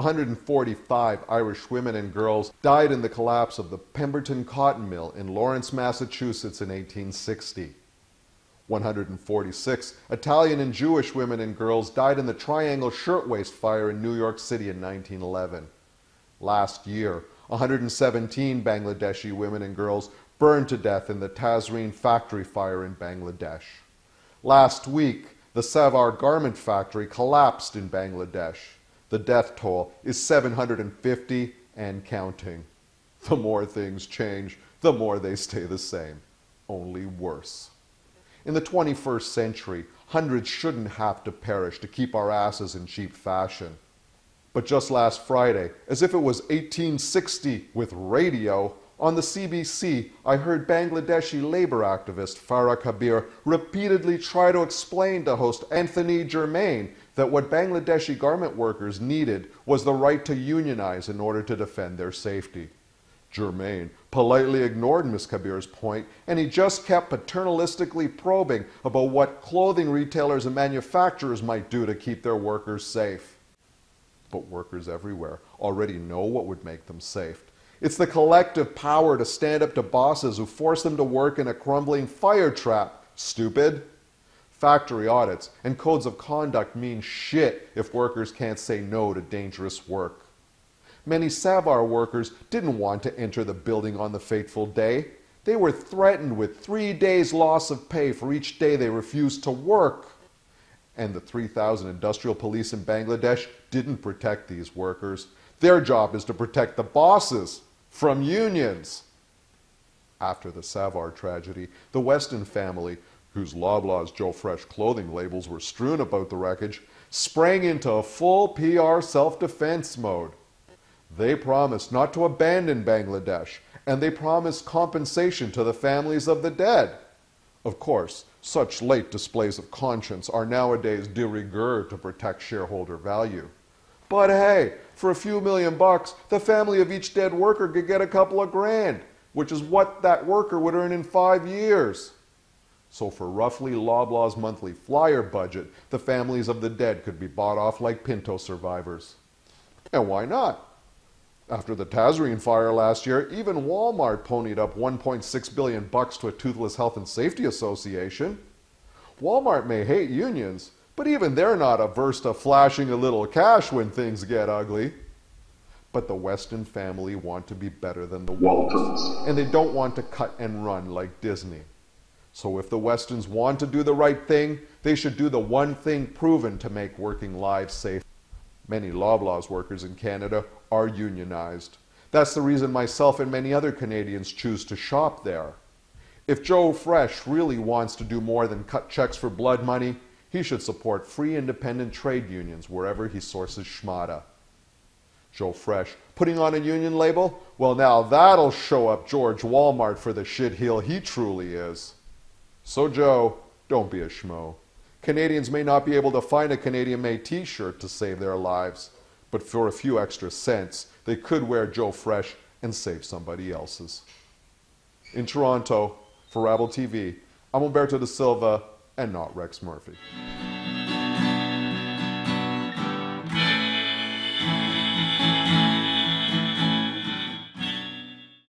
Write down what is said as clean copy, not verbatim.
145 Irish women and girls died in the collapse of the Pemberton Cotton Mill in Lawrence, Massachusetts in 1860. 146 Italian and Jewish women and girls died in the Triangle Shirtwaist Fire in New York City in 1911. Last year, 117 Bangladeshi women and girls burned to death in the Tazreen factory fire in Bangladesh. Last week, the Savar garment factory collapsed in Bangladesh. The death toll is 750 and counting. The more things change, the more they stay the same, only worse. In the 21st century, hundreds shouldn't have to perish to keep our asses in cheap fashion. But just last Friday, as if it was 1860 with radio, on the CBC, I heard Bangladeshi labor activist Farah Kabir repeatedly try to explain to host Anthony Germain that what Bangladeshi garment workers needed was the right to unionize in order to defend their safety. Germain politely ignored Ms. Kabir's point, and he just kept paternalistically probing about what clothing retailers and manufacturers might do to keep their workers safe. But workers everywhere already know what would make them safe. It's the collective power to stand up to bosses who force them to work in a crumbling fire trap. Stupid. Factory audits and codes of conduct mean shit if workers can't say no to dangerous work. Many Savar workers didn't want to enter the building on the fateful day. They were threatened with 3 days' loss of pay for each day they refused to work. And the 3,000 industrial police in Bangladesh didn't protect these workers. Their job is to protect the bosses from unions. After the Savar tragedy, the Weston family, whose Loblaws Joe Fresh clothing labels were strewn about the wreckage, sprang into a full PR self-defense mode. They promised not to abandon Bangladesh, and they promised compensation to the families of the dead. Of course, such late displays of conscience are nowadays de rigueur to protect shareholder value. But hey, for a few $1,000,000, the family of each dead worker could get a couple of grand, which is what that worker would earn in 5 years. So for roughly Loblaw's monthly flyer budget, the families of the dead could be bought off like Pinto survivors. And why not? After the Tazreen fire last year, even Walmart ponied up $1.6 billion to a toothless health and safety association. Walmart may hate unions, but even they're not averse to flashing a little cash when things get ugly. But the Weston family want to be better than the Waltons, and they don't want to cut and run like Disney. So if the Westons want to do the right thing, they should do the one thing proven to make working lives safe. Many Loblaws workers in Canada are unionized. That's the reason myself and many other Canadians choose to shop there. If Joe Fresh really wants to do more than cut checks for blood money, he should support free independent trade unions wherever he sources schmata. Joe Fresh putting on a union label? Well, now that'll show up George Walmart for the shitheel he truly is. So Joe, don't be a schmo. Canadians may not be able to find a Canadian-made t-shirt to save their lives, but for a few extra cents, they could wear Joe Fresh and save somebody else's. In Toronto, for Rabble TV, I'm Umberto da Silva and not Rex Murphy.